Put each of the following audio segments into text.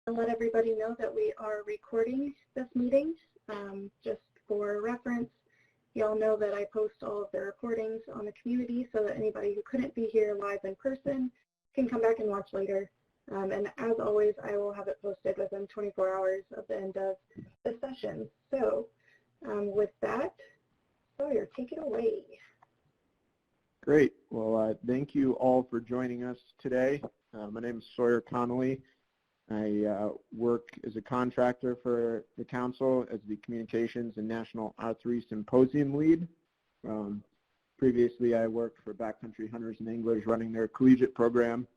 I'll let everybody know that we are recording this meeting. Just for reference, y'all know that I post all of the recordings on the community so that anybody who couldn't be here live in person can come back and watch later. And as always, I will have it posted within 24 hours of the end of the session. So with that, Sawyer, take it away. Great. Well, thank you all for joining us today. My name is Sawyer Connelly. I work as a contractor for the Council as the Communications and National R3 Symposium Lead. Previously, I worked for Backcountry Hunters and Anglers running their collegiate program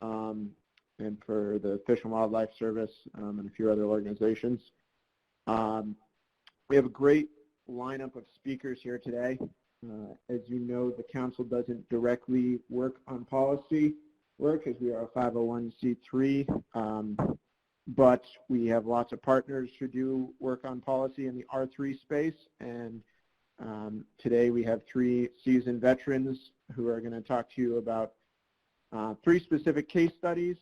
and for the Fish and Wildlife Service and a few other organizations. We have a great lineup of speakers here today. As you know, the Council doesn't directly work on policy work as we are a 501c3, but we have lots of partners who do work on policy in the R3 space, and today we have 3 seasoned veterans who are going to talk to you about 3 specific case studies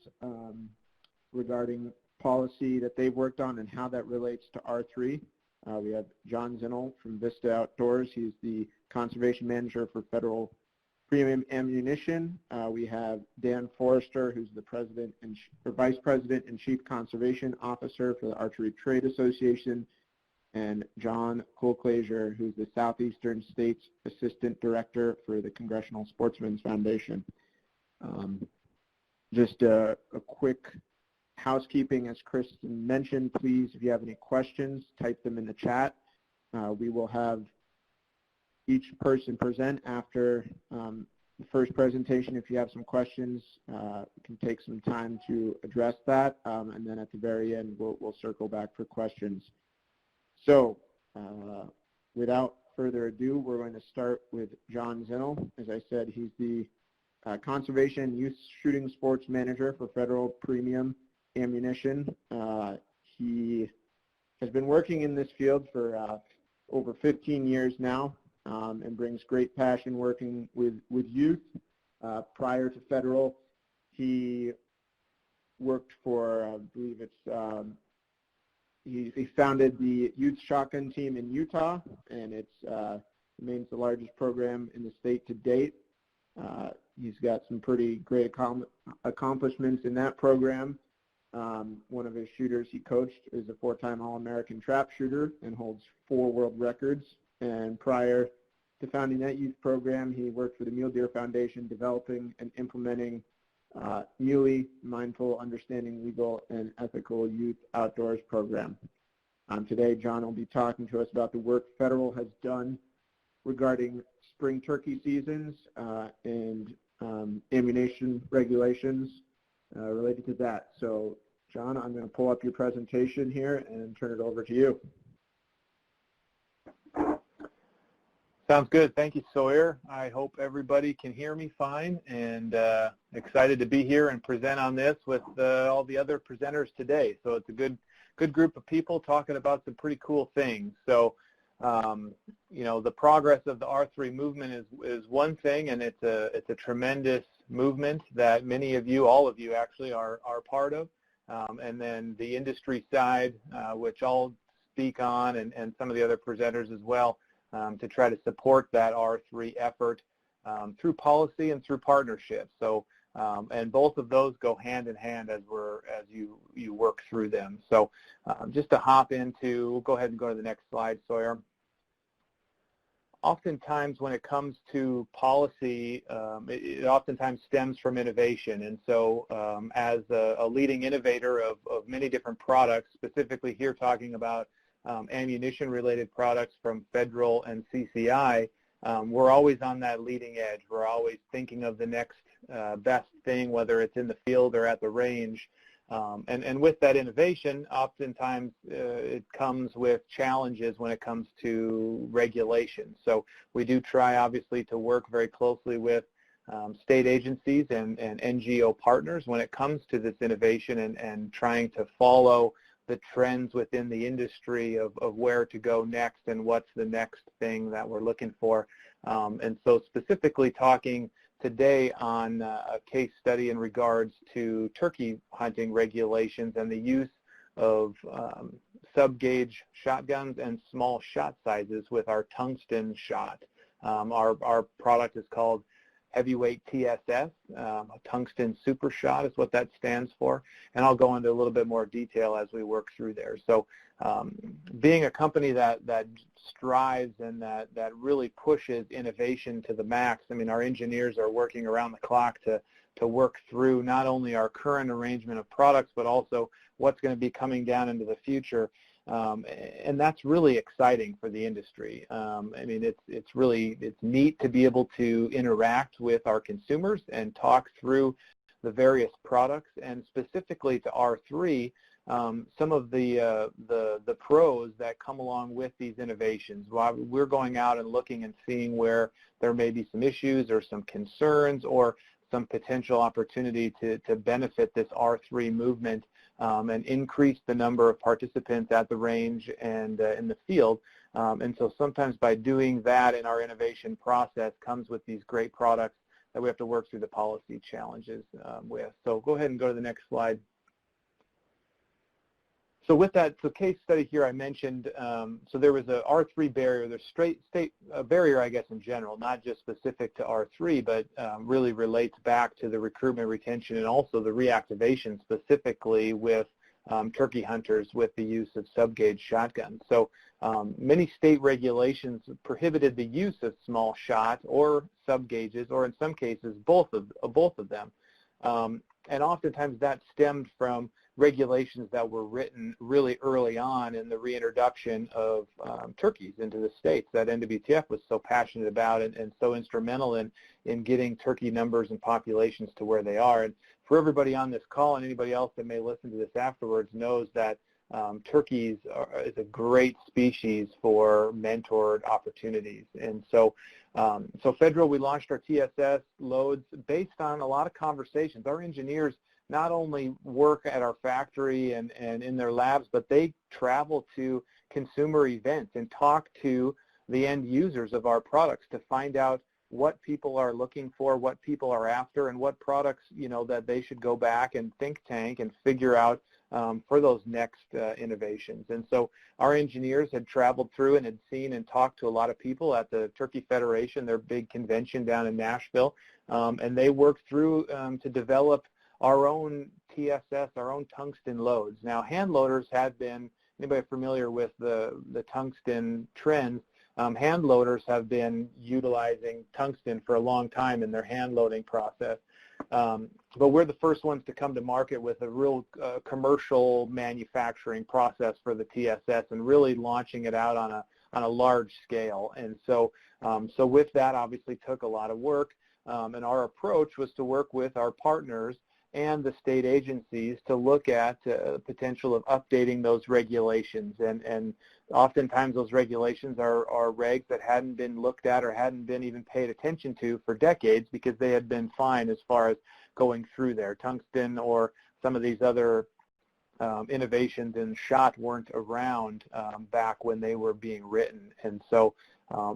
regarding policy that they've worked on and how that relates to R3. We have Jon Zinnel from Vista Outdoors. He's the Conservation Manager for Federal Premium Ammunition. We have Dan Forster, who's the President and Vice President and Chief Conservation Officer for the Archery Trade Association, and Jon Culclasure, who's the Southeastern States Assistant Director for the Congressional Sportsmans Foundation. Just a quick housekeeping, as Kristen mentioned, please, if you have any questions, type them in the chat. We will have each person present after the first presentation. If you have some questions, we can take some time to address that, and then at the very end, we'll circle back for questions. So without further ado, we're going to start with Jon Zinnel. As I said, he's the Conservation Youth Shooting Sports Manager for Federal Premium Ammunition. He has been working in this field for over 15 years now and brings great passion working with youth. Prior to Federal, he worked for, I believe it's, he founded the Youth Shotgun Team in Utah, and it's remains the largest program in the state to date. He's got some pretty great accomplishments in that program. One of his shooters he coached is a 4-time All-American trap shooter and holds 4 world records. And prior to founding that youth program, he worked for the Mule Deer Foundation, developing and implementing Muley, Mindful, Understanding Legal, and Ethical Youth Outdoors program. Today, Jon will be talking to us about the work Federal has done regarding spring turkey seasons and ammunition regulations related to that. So, Jon, I'm going to pull up your presentation here and turn it over to you. Sounds good. Thank you, Sawyer. I hope everybody can hear me fine, and excited to be here and present on this with all the other presenters today. So it's a good group of people talking about some pretty cool things. So, you know, the progress of the R3 movement is one thing, and it's a tremendous movement that many of you, all of you actually, are part of. And then the industry side, which I'll speak on, and some of the other presenters as well, to try to support that R3 effort through policy and through partnerships. So, and both of those go hand in hand as you work through them. So, just to hop into, we'll go ahead and go to the next slide, Sawyer. Oftentimes, when it comes to policy, it oftentimes stems from innovation. And so, as a leading innovator of many different products, specifically here talking about ammunition-related products from Federal and CCI, we're always on that leading edge. We're always thinking of the next best thing, whether it's in the field or at the range. And with that innovation, oftentimes it comes with challenges when it comes to regulation. So we do try, obviously, to work very closely with state agencies and NGO partners when it comes to this innovation and trying to follow the trends within the industry of where to go next and what's the next thing that we're looking for. And so specifically talking today on a case study in regards to turkey hunting regulations and the use of sub-gauge shotguns and small shot sizes with our tungsten shot. Our product is called Heavyweight TSS, a tungsten super shot is what that stands for, and I'll go into a little bit more detail as we work through there. So being a company that strives and that really pushes innovation to the max, I mean, our engineers are working around the clock to work through not only our current arrangement of products, but also what's going to be coming down into the future. And that's really exciting for the industry. I mean, it's neat to be able to interact with our consumers and talk through the various products, and specifically to R3, some of the pros that come along with these innovations. While we're going out and looking and seeing where there may be some issues or some concerns or some potential opportunity to benefit this R3 movement and increase the number of participants at the range and in the field. And so sometimes by doing that in our innovation process comes with these great products that we have to work through the policy challenges with. So go ahead and go to the next slide. So with that, so case study here I mentioned, so there was a R3 barrier, there's state barrier, I guess, in general, not just specific to R3, but really relates back to the recruitment, retention, and also the reactivation specifically with turkey hunters with the use of sub-gauge shotguns. So many state regulations prohibited the use of small shot or sub-gauges, or in some cases, both of them. And oftentimes that stemmed from regulations that were written really early on in the reintroduction of turkeys into the states that NWTF was so passionate about and so instrumental in getting turkey numbers and populations to where they are. And for everybody on this call and anybody else that may listen to this afterwards knows that turkeys is a great species for mentored opportunities. And so Federal, we launched our TSS loads based on a lot of conversations. Our engineers not only work at our factory and in their labs, but they travel to consumer events and talk to the end users of our products to find out what people are looking for, what people are after, and what products, you know, that they should go back and think tank and figure out for those next innovations. And so our engineers had traveled through and had seen and talked to a lot of people at the Turkey Federation, their big convention down in Nashville, and they worked through to develop our own TSS, our own tungsten loads. Now, hand loaders have been, anybody familiar with the tungsten trends, hand loaders have been utilizing tungsten for a long time in their hand loading process. But we're the first ones to come to market with a real commercial manufacturing process for the TSS and really launching it out on a large scale. And so with that obviously took a lot of work, and our approach was to work with our partners and the state agencies to look at the potential of updating those regulations. And oftentimes those regulations are regs that hadn't been looked at or hadn't been even paid attention to for decades because they had been fine as far as going through there. Tungsten or some of these other innovations in shot weren't around back when they were being written. And so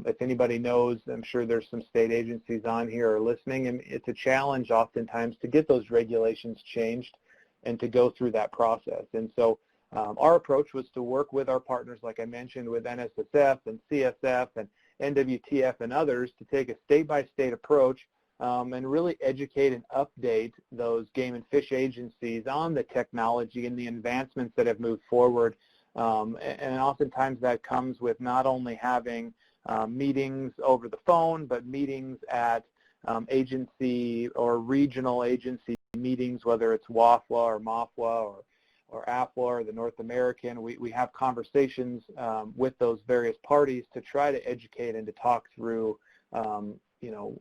if anybody knows, I'm sure there's some state agencies on here or listening, and it's a challenge oftentimes to get those regulations changed and to go through that process. And so our approach was to work with our partners, like I mentioned, with NSSF and CSF and NWTF and others to take a state-by-state approach and really educate and update those game and fish agencies on the technology and the advancements that have moved forward. And oftentimes that comes with not only having meetings over the phone, but meetings at agency or regional agency meetings, whether it's WAFWA or MAFWA or AFWA or the North American. We have conversations with those various parties to try to educate and to talk through you know,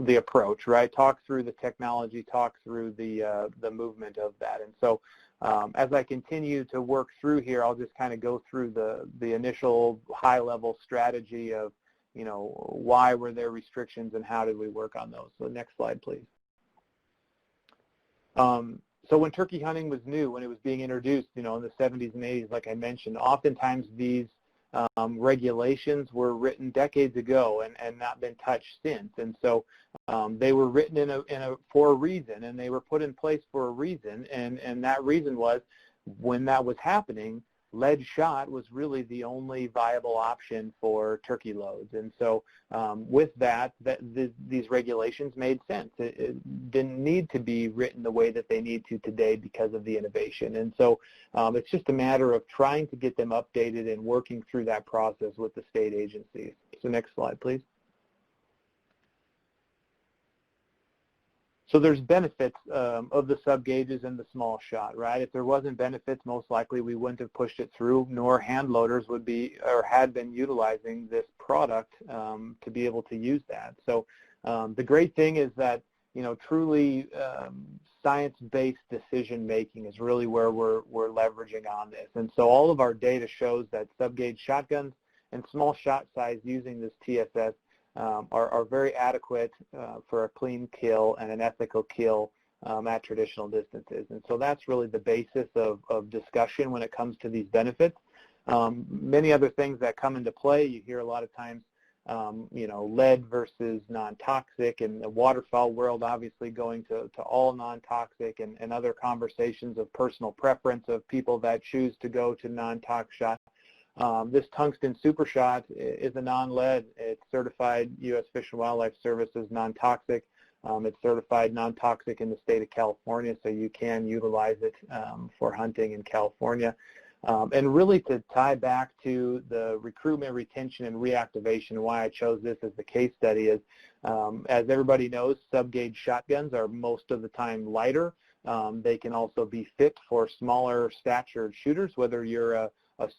the approach, right? Talk through the technology, talk through the movement of that. And so as I continue to work through here, I'll just kind of go through the initial high-level strategy of, you know, why were there restrictions and how did we work on those. So next slide, please. So when turkey hunting was new, when it was being introduced, you know, in the 70s and 80s, like I mentioned, oftentimes these regulations were written decades ago and not been touched since. And so they were written for a reason, and they were put in place for a reason. And that reason was, when that was happening, lead shot was really the only viable option for turkey loads. And so with these regulations made sense. It didn't need to be written the way that they need to today because of the innovation. And so it's just a matter of trying to get them updated and working through that process with the state agencies. So next slide, please. So there's benefits of the sub-gauges and the small shot, right? If there wasn't benefits, most likely we wouldn't have pushed it through, nor hand loaders would be or had been utilizing this product to be able to use that. So the great thing is that, truly science-based decision-making is really where we're leveraging on this. And so all of our data shows that sub-gauge shotguns and small shot size using this TSS are very adequate for a clean kill and an ethical kill at traditional distances. And so that's really the basis of discussion when it comes to these benefits. Many other things that come into play, you hear a lot of times, lead versus non-toxic, and the waterfowl world obviously going to all non-toxic, and other conversations of personal preference of people that choose to go to non-tox shot. This tungsten super shot is a non-lead. It's certified U.S. Fish and Wildlife Service as non-toxic. It's certified non-toxic in the state of California, so you can utilize it for hunting in California. And really, to tie back to the recruitment, retention, and reactivation, why I chose this as the case study is, as everybody knows, sub-gauge shotguns are most of the time lighter. They can also be fit for smaller statured shooters, whether you're a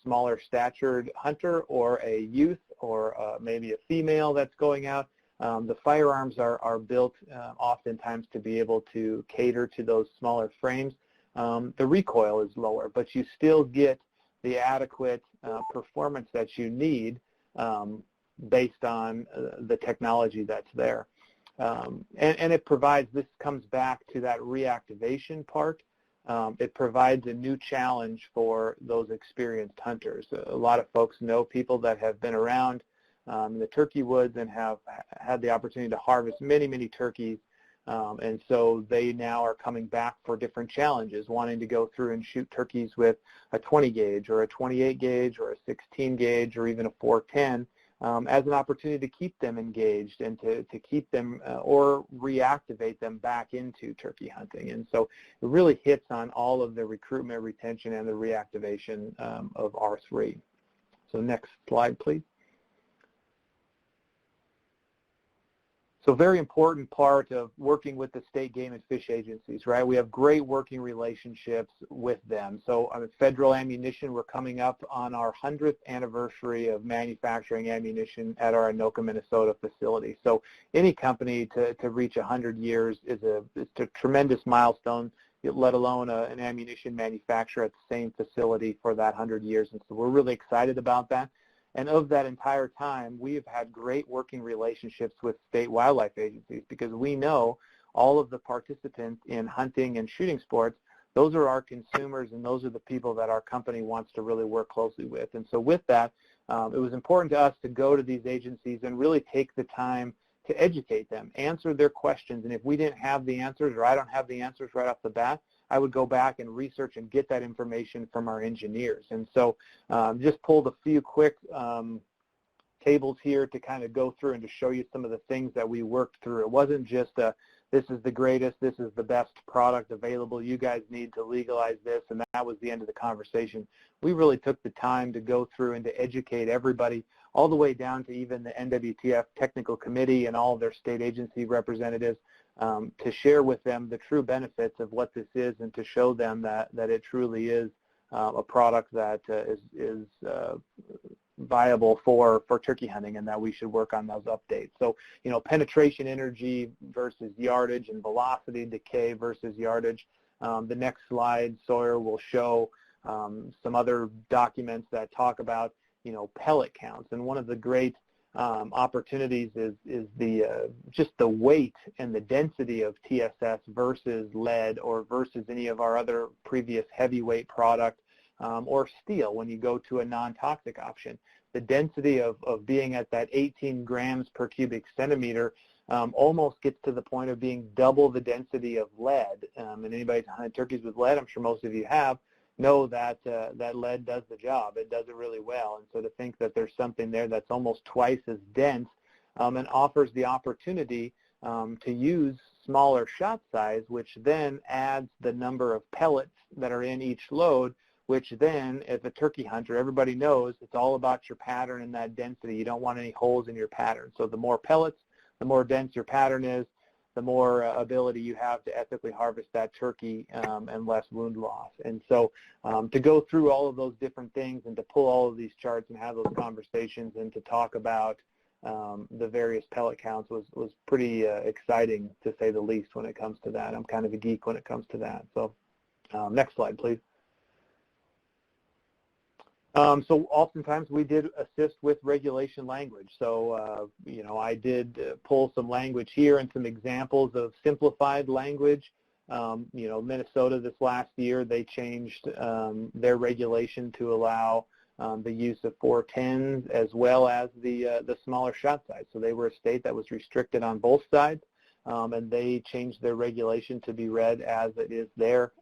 smaller statured hunter or a youth or maybe a female that's going out. The firearms are built oftentimes to be able to cater to those smaller frames. The recoil is lower, but you still get the adequate performance that you need based on the technology that's there. And it provides, this comes back to that reactivation part. It provides a new challenge for those experienced hunters. A lot of folks know people that have been around in the turkey woods and have had the opportunity to harvest many, many turkeys. And so they now are coming back for different challenges, wanting to go through and shoot turkeys with a 20 gauge or a 28 gauge or a 16 gauge or even a 410 as an opportunity to keep them engaged and to keep them or reactivate them back into turkey hunting. And so it really hits on all of the recruitment, retention, and the reactivation of R3. So next slide, please. So very important part of working with the state game and fish agencies, right? We have great working relationships with them. So on federal ammunition, we're coming up on our 100th anniversary of manufacturing ammunition at our Anoka, Minnesota facility. So any company to reach 100 years is a tremendous milestone, let alone an ammunition manufacturer at the same facility for that 100 years. And so we're really excited about that. And of that entire time, we have had great working relationships with state wildlife agencies because we know all of the participants in hunting and shooting sports, those are our consumers and those are the people that our company wants to really work closely with. And so with that, it was important to us to go to these agencies and really take the time to educate them, answer their questions. And if we didn't have the answers or I don't have the answers right off the bat, I would go back and research and get that information from our engineers. And so just pulled a few quick tables here to kind of go through and to show you some of the things that we worked through. It wasn't just this is the greatest, this is the best product available, you guys need to legalize this, and that was the end of the conversation. We really took the time to go through and to educate everybody, all the way down to even the NWTF technical committee and all of their state agency representatives, to share with them the true benefits of what this is and to show them that it truly is a product that is viable for turkey hunting and that we should work on those updates. So, penetration energy versus yardage and velocity decay versus yardage. The next slide, Sawyer, will show some other documents that talk about, pellet counts. And one of the great opportunities is the just the weight and the density of TSS versus lead or versus any of our other previous heavyweight product or steel when you go to a non-toxic option. The density of being at that 18 grams per cubic centimeter almost gets to the point of being double the density of lead. And anybody who's hunted turkeys with lead, I'm sure most of you have, know that that lead does the job. It does it really well. And so to think that there's something there that's almost twice as dense and offers the opportunity to use smaller shot size, which then adds the number of pellets that are in each load, which then, as a turkey hunter, everybody knows it's all about your pattern and that density. You don't want any holes in your pattern. So the more pellets, the more dense your pattern is, the more ability you have to ethically harvest that turkey and less wound loss. And so to go through all of those different things and to pull all of these charts and have those conversations and to talk about the various pellet counts was pretty exciting, to say the least, when it comes to that. I'm kind of a geek when it comes to that. So next slide, please. So oftentimes we did assist with regulation language. So, you know, I did pull some language here and some examples of simplified language. You know, Minnesota this last year, they changed their regulation to allow the use of 410s as well as the smaller shot size. So they were a state that was restricted on both sides, and they changed their regulation to be read as it is there,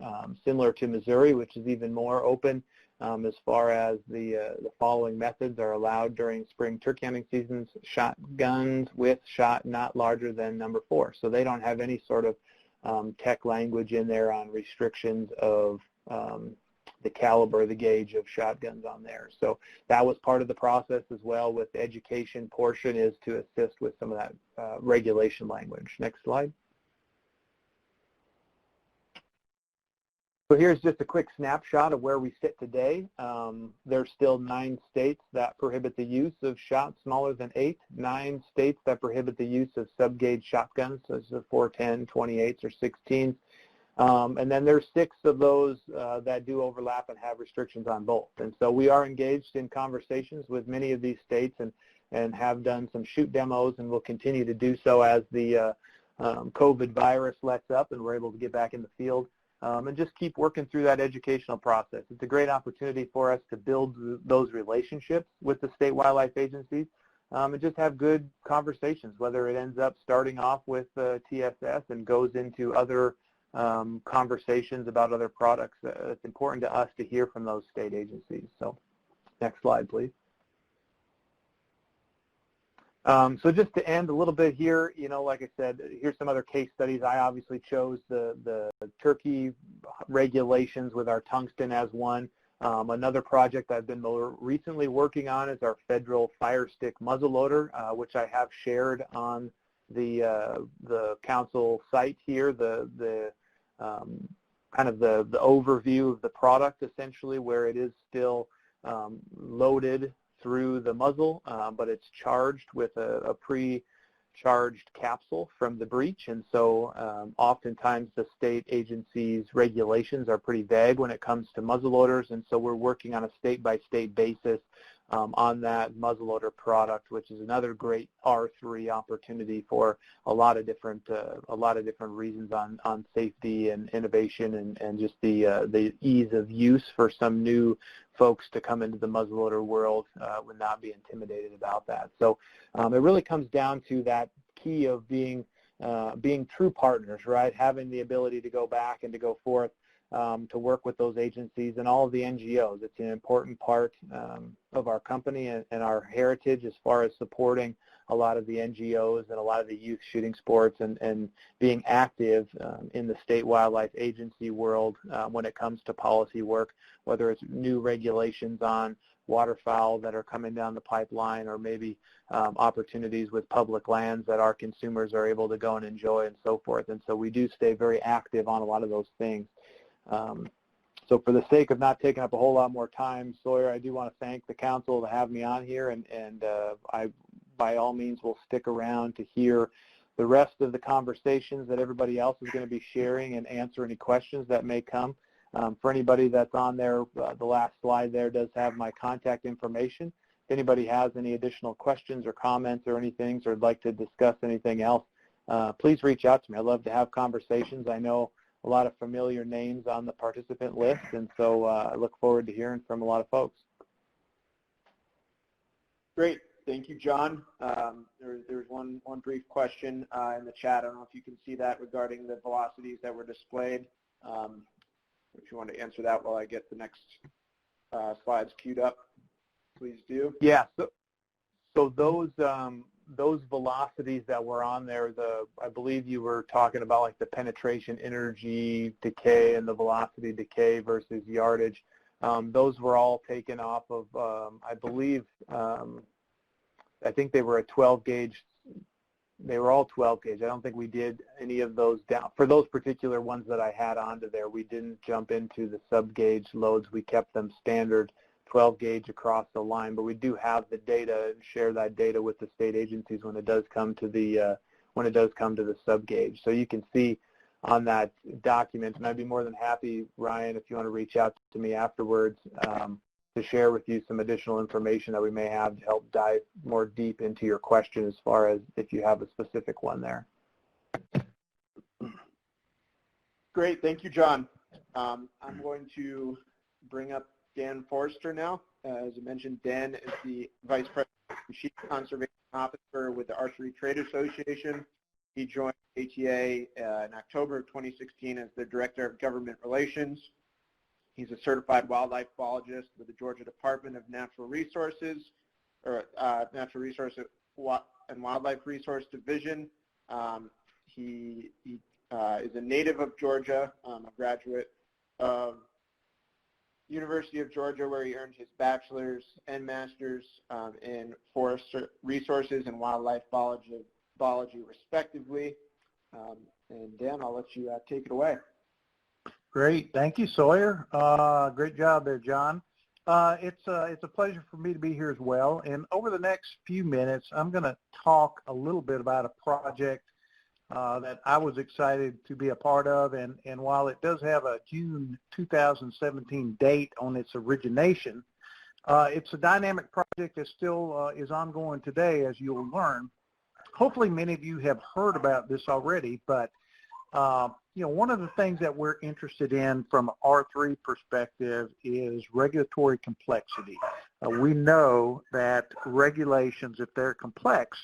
similar to Missouri, which is even more open. As far as the following methods are allowed during spring turkey hunting seasons: shotguns with shot not larger than number 4. So they don't have any sort of tech language in there on restrictions of the caliber, the gauge of shotguns on there. So that was part of the process as well with the education portion, is to assist with some of that regulation language. Next slide. So here's just a quick snapshot of where we sit today. There's still 9 states that prohibit the use of shots smaller than 8, 9 states that prohibit the use of sub-gauge shotguns, such as 410, 28s, or 16s. And then there's 6 of those that do overlap and have restrictions on both. And so we are engaged in conversations with many of these states and have done some shoot demos, and will continue to do so as the COVID virus lets up and we're able to get back in the field. And just keep working through that educational process. It's a great opportunity for us to build those relationships with the state wildlife agencies and just have good conversations, whether it ends up starting off with TSS and goes into other conversations about other products. It's important to us to hear from those state agencies. So next slide, please. So just to end a little bit here, you know, like I said, here's some other case studies. I obviously chose the turkey regulations with our tungsten as one. Another project I've been more recently working on is our federal fire stick muzzleloader, which I have shared on the council site here, the kind of the overview of the product, essentially, where it is still loaded through the muzzle, but it's charged with a pre-charged capsule from the breech. And so oftentimes the state agencies' regulations are pretty vague when it comes to muzzleloaders, and so we're working on a state-by-state basis on that muzzleloader product, which is another great R3 opportunity for a lot of different reasons on safety and innovation and just the ease of use for some new folks to come into the muzzleloader world would not be intimidated about that. So it really comes down to that key of being true partners, right? Having the ability to go back and to go forth to work with those agencies and all of the NGOs. It's an important part of our company and our heritage as far as supporting a lot of the NGOs and a lot of the youth shooting sports and being active in the state wildlife agency world when it comes to policy work, whether it's new regulations on waterfowl that are coming down the pipeline, or maybe opportunities with public lands that our consumers are able to go and enjoy and so forth. And so we do stay very active on a lot of those things. So for the sake of not taking up a whole lot more time, Sawyer, I do want to thank the council to have me on here, and I, by all means, will stick around to hear the rest of the conversations that everybody else is going to be sharing and answer any questions that may come. For anybody that's on there, the last slide there does have my contact information. If anybody has any additional questions or comments or anything, or would like to discuss anything else, please reach out to me. I love to have conversations. I know a lot of familiar names on the participant list, and so I look forward to hearing from a lot of folks. Great. Thank you, John. There's one brief question in the chat. I don't know if you can see that regarding the velocities that were displayed. If you want to answer that while I get the next slides queued up, please do. Yeah. So those velocities that were on there, I believe you were talking about like the penetration energy decay and the velocity decay versus yardage. Those were all taken off of, I believe, I think they were a 12 gauge. They were all 12 gauge. I don't think we did any of those down. For those particular ones that I had onto there, we didn't jump into the sub gauge loads. We kept them standard 12 gauge across the line, but we do have the data and share that data with the state agencies when it does come to the sub gauge. So you can see on that document, and I'd be more than happy, Ryan, if you want to reach out to me afterwards to share with you some additional information that we may have to help dive more deep into your question as far as if you have a specific one there. Great. Thank you, John. I'm going to bring up Dan Forster now. As I mentioned, Dan is the Vice President and Chief Conservation Officer with the Archery Trade Association. He joined ATA in October of 2016 as the Director of Government Relations. He's a certified wildlife biologist with the Georgia Department of Natural Resources, or Natural Resources and Wildlife Resource Division. He is a native of Georgia, a graduate of University of Georgia, where he earned his bachelor's and master's in forest resources and wildlife biology respectively. And Dan, I'll let you take it away. Great. Thank you, Sawyer. Great job there, John. It's a pleasure for me to be here as well. And over the next few minutes, I'm going to talk a little bit about a project that I was excited to be a part of. And while it does have a June 2017 date on its origination, it's a dynamic project that still is ongoing today, as you'll learn. Hopefully many of you have heard about this already, but one of the things that we're interested in from an R3 perspective is regulatory complexity. We know that regulations, if they're complex,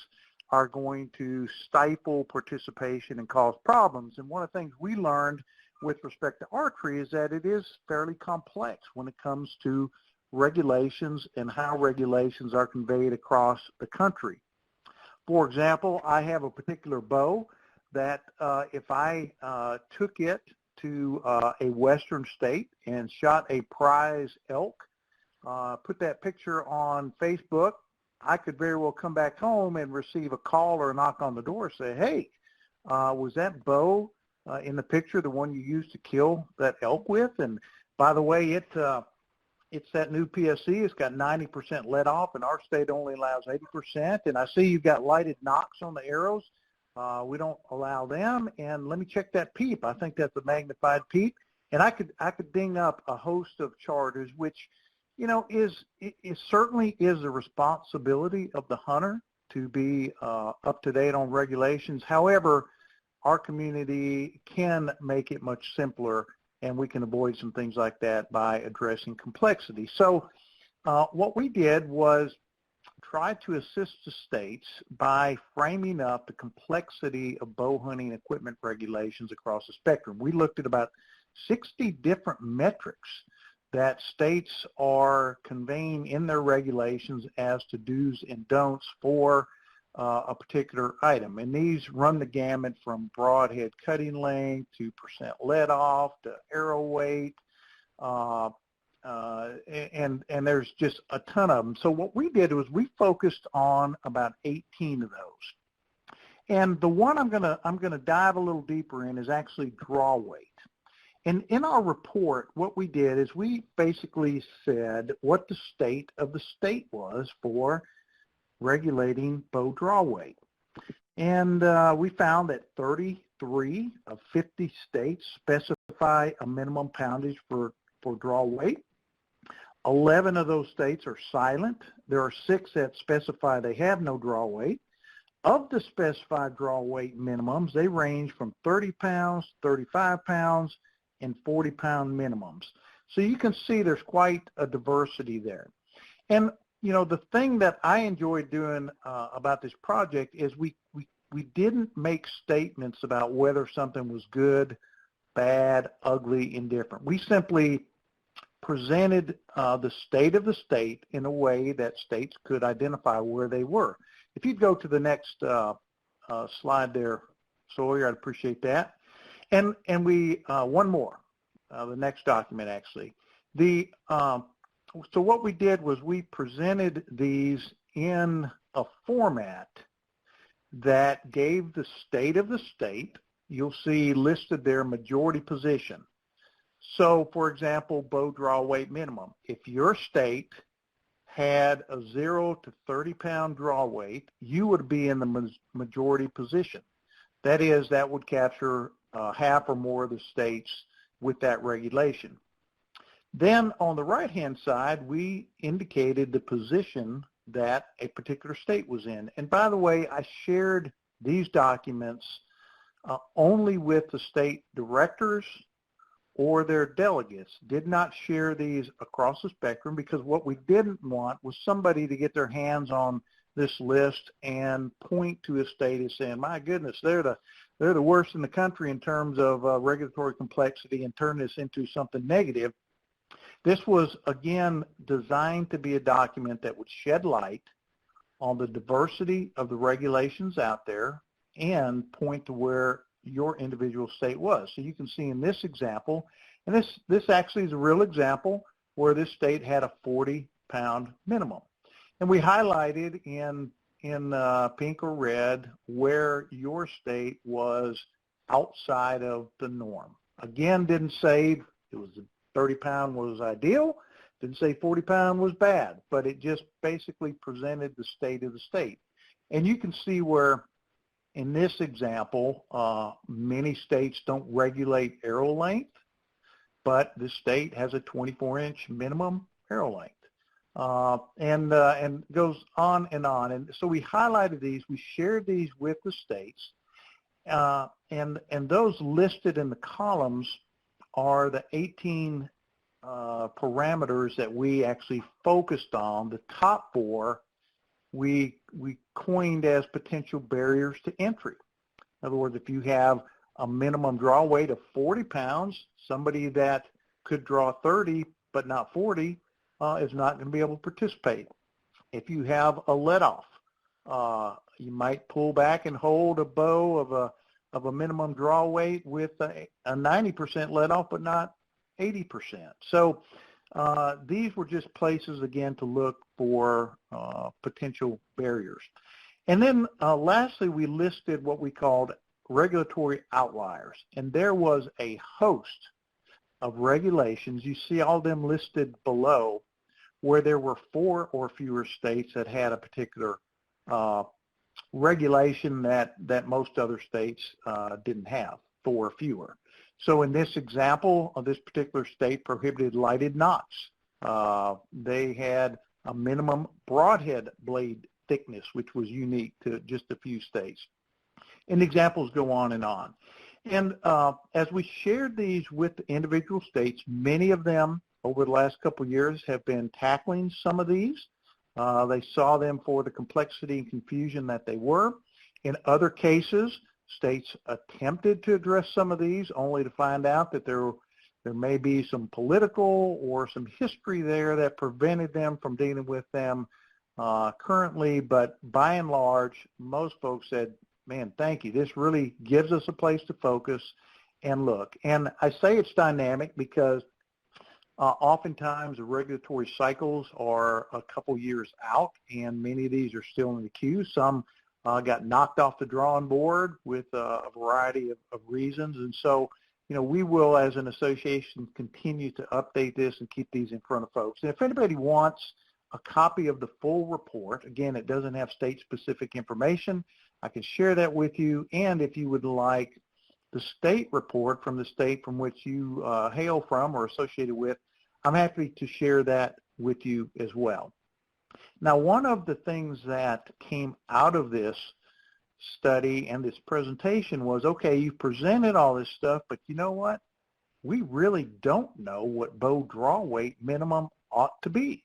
are going to stifle participation and cause problems. And one of the things we learned with respect to archery is that it is fairly complex when it comes to regulations and how regulations are conveyed across the country. For example, I have a particular bow that if I took it to a western state and shot a prize elk, put that picture on Facebook, I could very well come back home and receive a call or a knock on the door and say, hey, was that bow in the picture the one you used to kill that elk with? And by the way, it's that new PSC. It's got 90% let off, and our state only allows 80%. And I see you've got lighted nocks on the arrows. We don't allow them. And let me check that peep. I think that's a magnified peep. And I could ding up a host of charges, which, it certainly is the responsibility of the hunter to be up to date on regulations. However, our community can make it much simpler, and we can avoid some things like that by addressing complexity. So what we did was try to assist the states by framing up the complexity of bow hunting equipment regulations across the spectrum. We looked at about 60 different metrics that states are conveying in their regulations as to do's and don'ts for a particular item. And these run the gamut from broadhead cutting length to percent let off to arrow weight, and there's just a ton of them. So what we did was we focused on about 18 of those. And the one I'm gonna dive a little deeper in is actually draw weight. And in our report, what we did is we basically said what the state of the state was for regulating bow draw weight. And we found that 33 of 50 states specify a minimum poundage for draw weight. 11 of those states are silent. There are 6 that specify they have no draw weight. Of the specified draw weight minimums, they range from 30 pounds, 35 pounds, and 40-pound minimums. So you can see there's quite a diversity there. And, you know, the thing that I enjoyed doing about this project is we didn't make statements about whether something was good, bad, ugly, indifferent. We simply presented the state of the state in a way that states could identify where they were. If you'd go to the next slide there, Sawyer, I'd appreciate that. And we, one more, the next document actually. So what we did was we presented these in a format that gave the state of the state. You'll see listed there majority position. So, for example, bow draw weight minimum. If your state had a 0 to 30-pound draw weight, you would be in the majority position. That is, that would capture half or more of the states with that regulation. Then on the right-hand side, we indicated the position that a particular state was in. And by the way, I shared these documents only with the state directors or their delegates. Did not share these across the spectrum because what we didn't want was somebody to get their hands on this list and point to a state as saying, my goodness, they're the worst in the country in terms of regulatory complexity, and turn this into something negative. This was, again, designed to be a document that would shed light on the diversity of the regulations out there and point to where your individual state was. So you can see in this example, and this actually is a real example where this state had a 40-pound minimum. And we highlighted in pink or red where your state was outside of the norm. Again, didn't say it was 30-pound was ideal, didn't say 40-pound was bad, but it just basically presented the state of the state. And you can see where in this example, many states don't regulate arrow length, but the state has a 24-inch minimum arrow length. And goes on and on. And so we highlighted these, we shared these with the states, and those listed in the columns are the 18 parameters that we actually focused on. The top 4 we coined as potential barriers to entry. In other words, if you have a minimum draw weight of 40 pounds, somebody that could draw 30 but not 40 is not going to be able to participate. If you have a let-off, you might pull back and hold a bow of a minimum draw weight with a 90% let-off but not 80%. So these were just places, again, to look for potential barriers. And then lastly, we listed what we called regulatory outliers. And there was a host of regulations. You see all of them listed below where there were 4 or fewer states that had a particular regulation that most other states didn't have, 4 or fewer. So in this example, this particular state prohibited lighted knots. They had a minimum broadhead blade thickness, which was unique to just a few states. And examples go on and on. And as we shared these with the individual states, many of them over the last couple of years have been tackling some of these. They saw them for the complexity and confusion that they were. In other cases, states attempted to address some of these only to find out that there may be some political or some history there that prevented them from dealing with them currently. But by and large, most folks said, man, thank you. This really gives us a place to focus and look. And I say it's dynamic because oftentimes the regulatory cycles are a couple years out, and many of these are still in the queue. Some got knocked off the drawing board with a variety of reasons. And so, you know, we will, as an association, continue to update this and keep these in front of folks. And if anybody wants a copy of the full report, again, it doesn't have state-specific information, I can share that with you. And if you would like the state report from the state from which you hail from or associated with, I'm happy to share that with you as well. Now, one of the things that came out of this study and this presentation was, okay, you presented all this stuff, but you know what? We really don't know what bow draw weight minimum ought to be.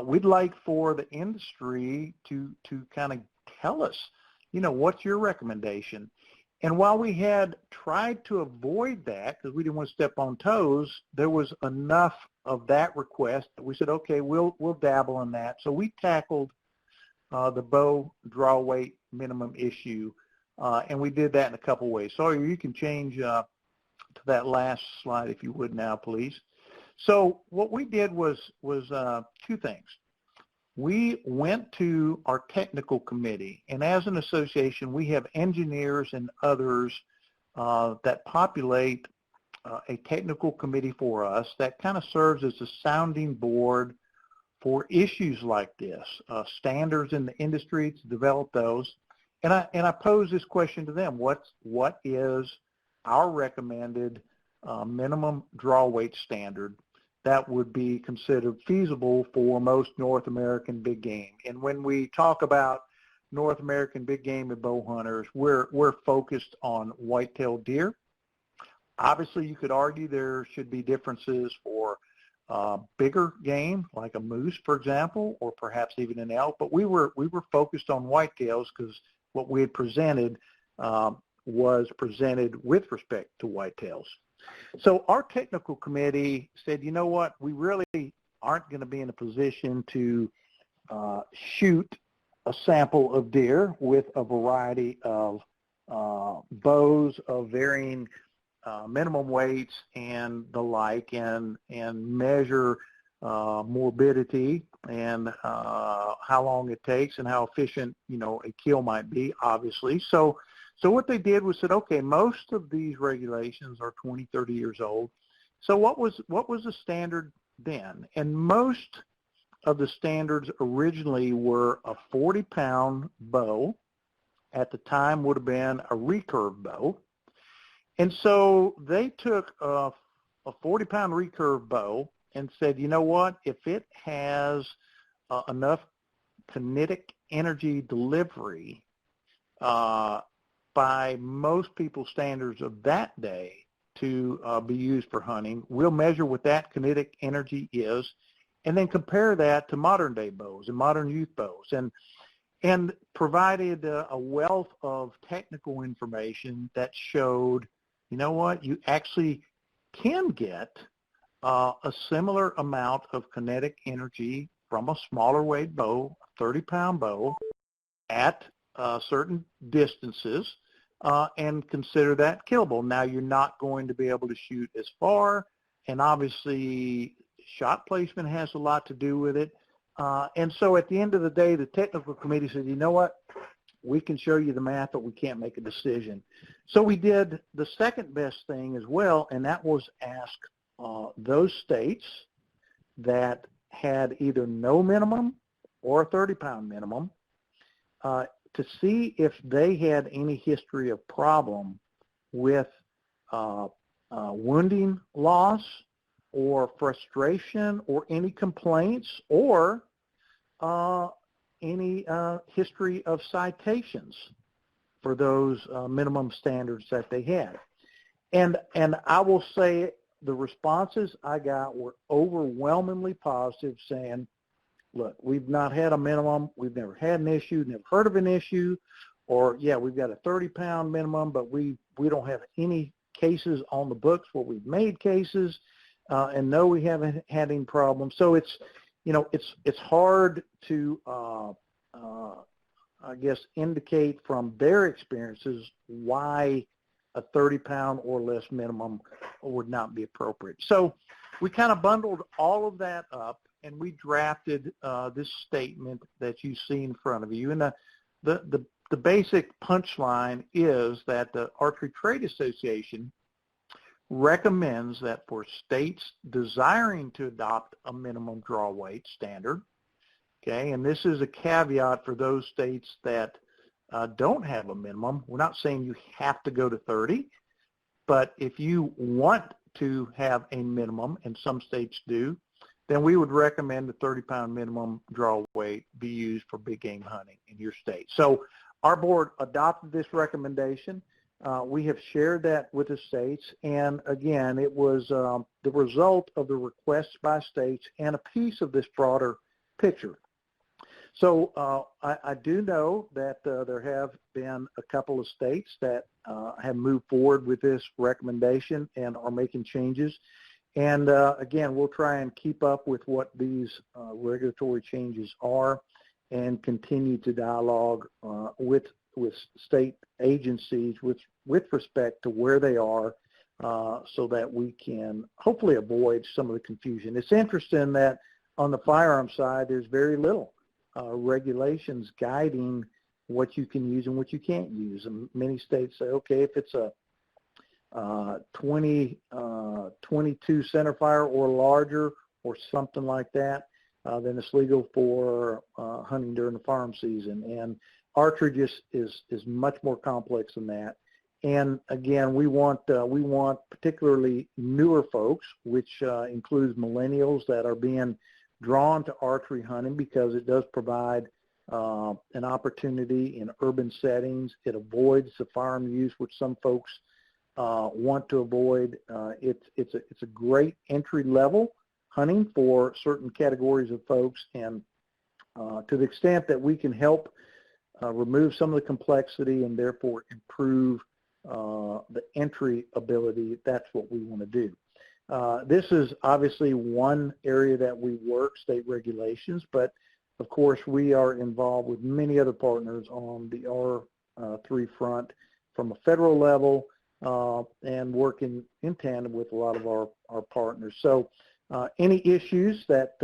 We'd like for the industry to kind of tell us, you know, what's your recommendation? And while we had tried to avoid that because we didn't want to step on toes, there was enough of that request that we said, okay, we'll dabble in that. So we tackled the bow draw weight minimum issue, and we did that in a couple ways. Sawyer, you can change to that last slide if you would now, please. So what we did was two things. We went to our technical committee, and as an association, we have engineers and others that populate a technical committee for us that kind of serves as a sounding board for issues like this, standards in the industry to develop those. And I pose this question to them: what is our recommended minimum draw weight standard that would be considered feasible for most North American big game? And when we talk about North American big game and bow hunters, we're focused on white-tailed deer. Obviously, you could argue there should be differences for bigger game, like a moose, for example, or perhaps even an elk. But we were focused on whitetails because what we had presented was presented with respect to whitetails. So our technical committee said, you know what, we really aren't going to be in a position to shoot a sample of deer with a variety of bows of varying minimum weights and the like, and measure morbidity and how long it takes and how efficient, you know, a kill might be, obviously. So what they did was said, okay, most of these regulations are 20, 30 years old. So what was the standard then? And most of the standards originally were a 40-pound bow. At the time would have been a recurve bow. And so they took a 40-pound recurve bow and said, you know what, if it has enough kinetic energy delivery by most people's standards of that day to be used for hunting, we'll measure what that kinetic energy is and then compare that to modern day bows and modern youth bows, and provided a wealth of technical information that showed, you know what, you actually can get a similar amount of kinetic energy from a smaller weight bow, a 30-pound bow, at certain distances, and consider that killable. Now, you're not going to be able to shoot as far, and obviously shot placement has a lot to do with it. And so at the end of the day, the technical committee said, you know what, we can show you the math, but we can't make a decision. So we did the second best thing as well, and that was ask those states that had either no minimum or a 30-pound minimum to see if they had any history of problem with wounding loss or frustration or any complaints or any history of citations for those minimum standards that they had. And I will say the responses I got were overwhelmingly positive, saying, look, we've not had a minimum, we've never had an issue, never heard of an issue, or, yeah, we've got a 30-pound minimum, but we don't have any cases on the books where we've made cases, and no, we haven't had any problems. So it's, you know, it's hard to, I guess, indicate from their experiences why a 30-pound or less minimum would not be appropriate. So we kind of bundled all of that up, and we drafted this statement that you see in front of you. And the basic punchline is that the Archery Trade Association recommends that for states desiring to adopt a minimum draw weight standard, okay, and this is a caveat for those states that don't have a minimum. We're not saying you have to go to 30, but if you want to have a minimum, and some states do, then we would recommend the 30-pound minimum draw weight be used for big game hunting in your state. So Our board adopted this recommendation. We have shared that with the states, and again, it was the result of the requests by states and a piece of this broader picture. So I do know that there have been a couple of states that have moved forward with this recommendation and are making changes. And again, we'll try and keep up with what these regulatory changes are and continue to dialogue with state agencies with respect to where they are so that we can hopefully avoid some of the confusion. It's interesting that on the firearm side, there's very little regulations guiding what you can use and what you can't use. And many states say, okay, if it's a 22 centerfire or larger or something like that, then it's legal for hunting during the firearm season. And archery just is much more complex than that. And again, we want particularly newer folks, which includes millennials that are being drawn to archery hunting because it does provide an opportunity in urban settings. It avoids the firearm use, which some folks want to avoid. It's a great entry level hunting for certain categories of folks, and to the extent that we can help remove some of the complexity and therefore improve the entry ability, that's what we want to do. This is obviously one area that we work, state regulations, but of course we are involved with many other partners on the R3 front from a federal level and working in tandem with a lot of our partners. So any issues that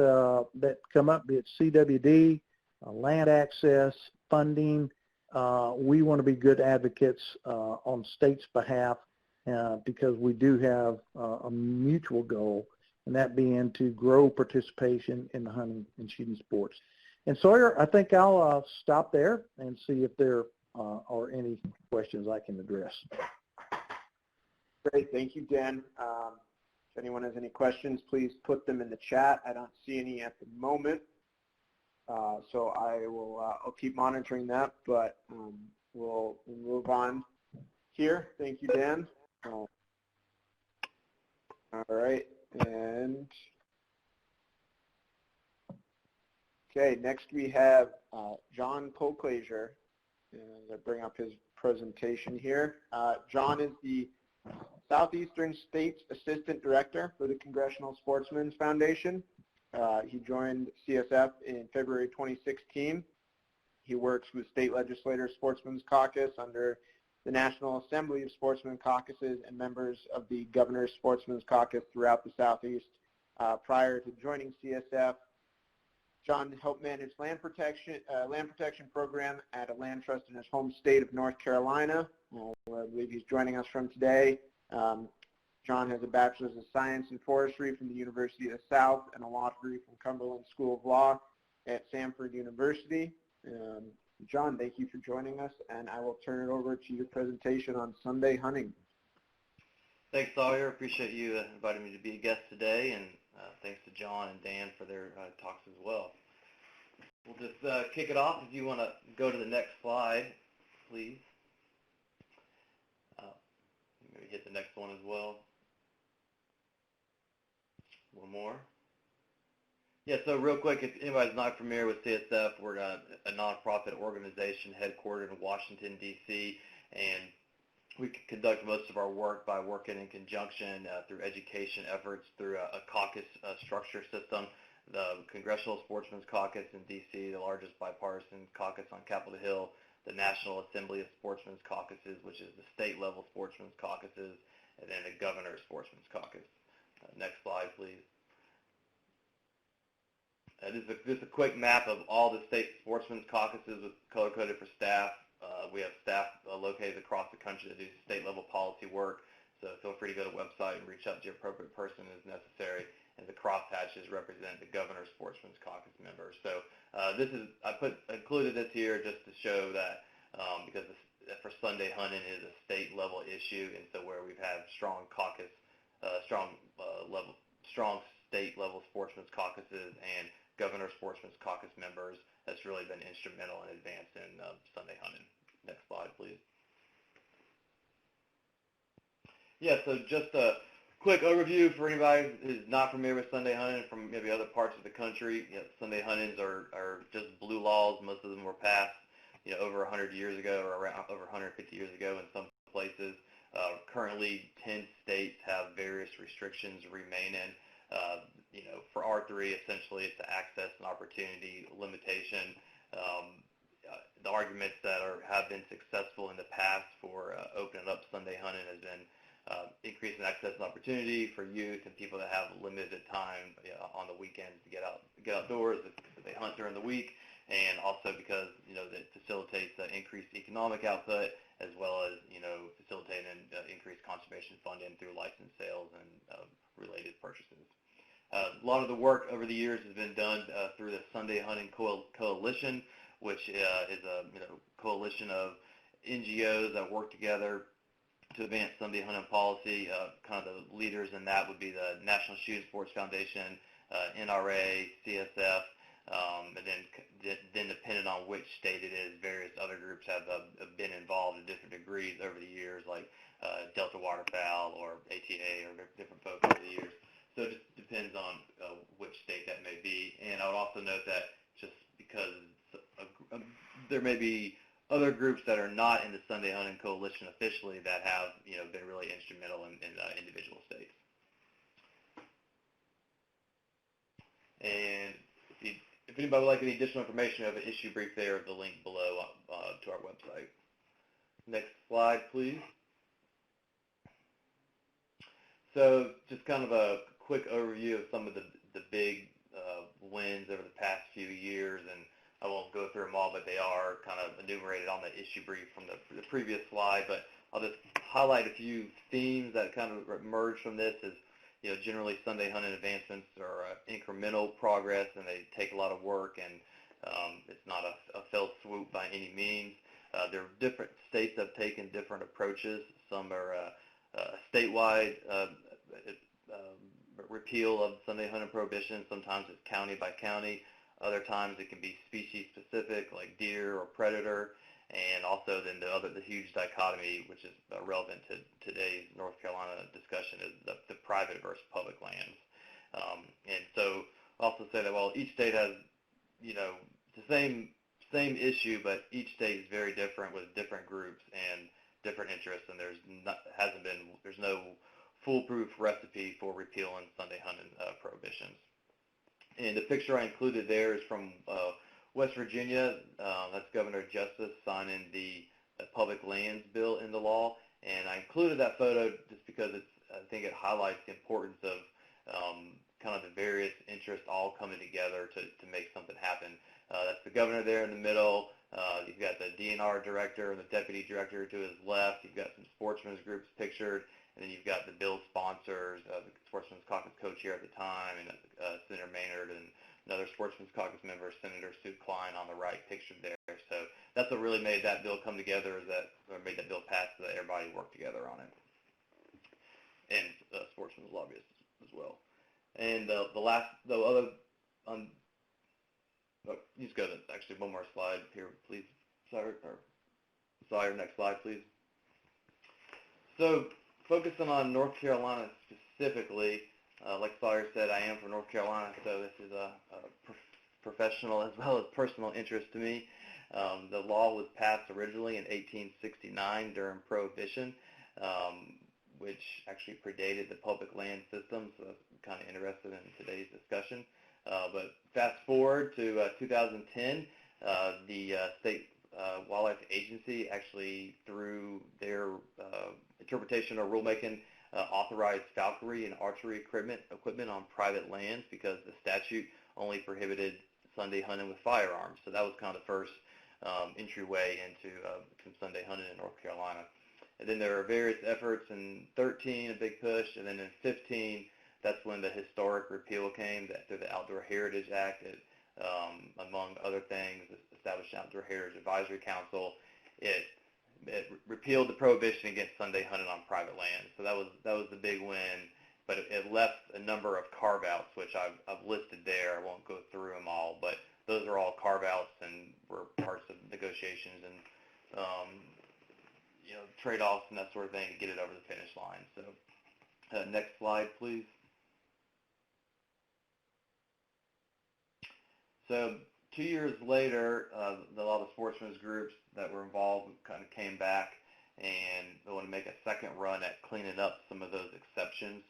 come up, be it CWD, land access, funding, we want to be good advocates on state's behalf because we do have a mutual goal, and that being to grow participation in the hunting and shooting sports. And Sawyer, I think I'll stop there and see if there are any questions I can address. Great, thank you, Dan. If anyone has any questions, please put them in the chat. I don't see any at the moment, so I'll keep monitoring that, but we'll move on here. Thank you, Dan. All right, and okay, next we have Jon Culclasure. I'll bring up his presentation here. Jon is the Southeastern States Assistant Director for the Congressional Sportsmans Foundation. He joined CSF in February 2016. He works with state legislators, Sportsman's Caucus under the National Assembly of Sportsman Caucuses and members of the Governor's Sportsman's Caucus throughout the Southeast. Prior to joining CSF, Jon helped manage land protection program at a land trust in his home state of North Carolina, where I believe he's joining us from today. Jon has a Bachelor's of Science in Forestry from the University of the South and a law degree from Cumberland School of Law at Samford University. Jon, thank you for joining us, and I will turn it over to your presentation on Sunday hunting. Thanks, Sawyer. Appreciate you inviting me to be a guest today, and thanks to Jon and Dan for their talks as well. We'll just kick it off. If you want to go to the next slide, please. Maybe hit the next one as well. One more. Yeah, so real quick, if anybody's not familiar with CSF, we're a nonprofit organization headquartered in Washington, D.C., and we conduct most of our work by working in conjunction through education efforts through a caucus structure system. The Congressional Sportsman's Caucus in D.C., the largest bipartisan caucus on Capitol Hill, the National Assembly of Sportsman's Caucuses, which is the state-level sportsman's caucuses, and then the Governor's Sportsman's Caucus. Next slide, please. This is a quick map of all the state sportsmen's caucuses with color-coded for staff. We have staff located across the country that do state-level policy work, so feel free to go to the website and reach out to your appropriate person as necessary. And the crosshatches represent the Governor's Sportsman's Caucus members. So I included this here just to show that because for Sunday hunting is a state-level issue, and so where we've had strong caucus, strong state-level sportsmen's caucuses and Governor's Sportsman's Caucus members, that's really been instrumental in advancing Sunday hunting. Next slide, please. Yeah, so just a quick overview for anybody who's not familiar with Sunday hunting from maybe other parts of the country. Sunday huntings are just blue laws. Most of them were passed, over 100 years ago or around over 150 years ago in some places. Currently, 10 states have various restrictions remaining. For R3, essentially, it's an access and opportunity limitation. The arguments that have been successful in the past for opening up Sunday hunting has been increasing access and opportunity for youth and people that have limited time on the weekends to get outdoors if they hunt during the week, and also because that facilitates increased economic output as well as facilitating increased conservation funding through license sales and related purchases. A lot of the work over the years has been done through the Sunday Hunting Coalition, which is a coalition of NGOs that work together to advance Sunday hunting policy. Kind of the leaders in that would be the National Shooting Sports Foundation, NRA, CSF, and then depending on which state it is, various other groups have been involved in different degrees over the years, like Delta Waterfowl or ATA or different folks over the years. So it just depends on which state that may be. And I would also note that just because there may be other groups that are not in the Sunday Hunting Coalition officially that have been really instrumental in individual states. And if anybody would like any additional information, I have an issue brief there, the link below to our website. Next slide, please. So just kind of a quick overview of some of the big wins over the past few years, and I won't go through them all, but they are kind of enumerated on the issue brief from the previous slide. But I'll just highlight a few themes that kind of emerge from this. Is generally Sunday hunting advancements are incremental progress, and they take a lot of work, and it's not a fell swoop by any means. There are different states that have taken different approaches. Some are statewide repeal of Sunday hunting prohibition. Sometimes it's county by county. Other times it can be species specific, like deer or predator. And also then the huge dichotomy, which is relevant to today's North Carolina discussion, is the private versus public lands. And so I'll also say that while each state has, the same issue, but each state is very different with different groups and different interests, and there's no foolproof recipe for repealing Sunday hunting prohibitions. And the picture I included there is from West Virginia. That's Governor Justice signing the public lands bill into law, and I included that photo just because I think it highlights the importance of kind of the various interests all coming together to make something happen. That's the governor there in the middle. You've got the DNR director and the deputy director to his left. You've got some Sportsmans groups pictured, and then you've got the bill sponsors, the Sportsmans Caucus co-chair at the time, and Senator Maynard, and another Sportsman's Caucus member, Senator Sue Klein, on the right, pictured there. So that's what really made that bill come together, or made that bill pass, so that everybody worked together on it, and Sportsman's lobbyists as well. And you just go to actually one more slide here, please, Sawyer, next slide, please. So focusing on North Carolina specifically, like Sawyer said, I am from North Carolina, so this is a professional as well as personal interest to me. The law was passed originally in 1869 during Prohibition, which actually predated the public land system, so that's kind of interested in today's discussion. But fast forward to 2010, the State Wildlife Agency actually, through their interpretation or rulemaking, authorized falconry and archery equipment on private lands because the statute only prohibited Sunday hunting with firearms. So that was kind of the first entryway into Sunday hunting in North Carolina. And then there are various efforts in 13, a big push, and then in 15, that's when the historic repeal came through the Outdoor Heritage Act. It, among other things, established an Outdoor Heritage Advisory Council. It repealed the prohibition against Sunday hunting on private land. So that was the big win. But it left a number of carve-outs, which I've listed there. I won't go through them all, but those are all carve-outs and were parts of negotiations and trade-offs and that sort of thing to get it over the finish line. So next slide, please. So 2 years later, a lot of sportsmen's groups that were involved kind of came back, and they want to make a second run at cleaning up some of those exceptions.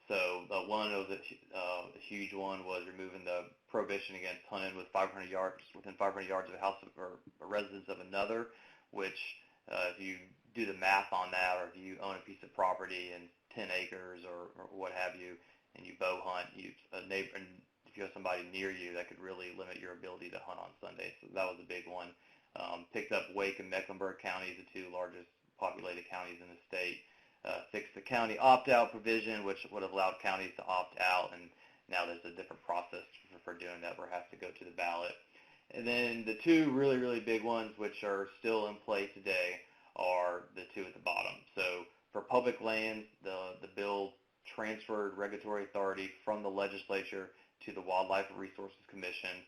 So one of the a huge one was removing the prohibition against hunting within 500 yards of a house or a residence of another, which if you do the math on that, or if you own a piece of property in 10 acres or what have you, and you bow hunt, a neighbor, and if you have somebody near you, that could really limit your ability to hunt on Sunday. So that was a big one. Picked up Wake and Mecklenburg counties, the two largest populated counties in the state. Fixed the county opt-out provision, which would have allowed counties to opt out, and now there's a different process for doing that where it has to go to the ballot. And then the two really, really big ones, which are still in play today, are the two at the bottom. So for public lands, the bill transferred regulatory authority from the legislature to the Wildlife Resources Commission.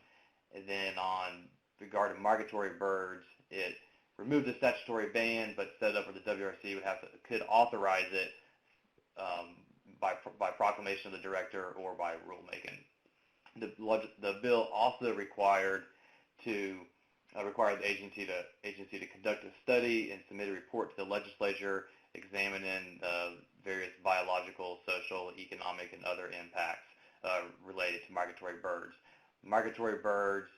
And then on regard to migratory birds, it removed the statutory ban, but set up where the WRC could authorize it by proclamation of the director or by rulemaking. The bill also required the agency to conduct a study and submit a report to the legislature examining various biological, social, economic, and other impacts related to migratory birds. Migratory birds,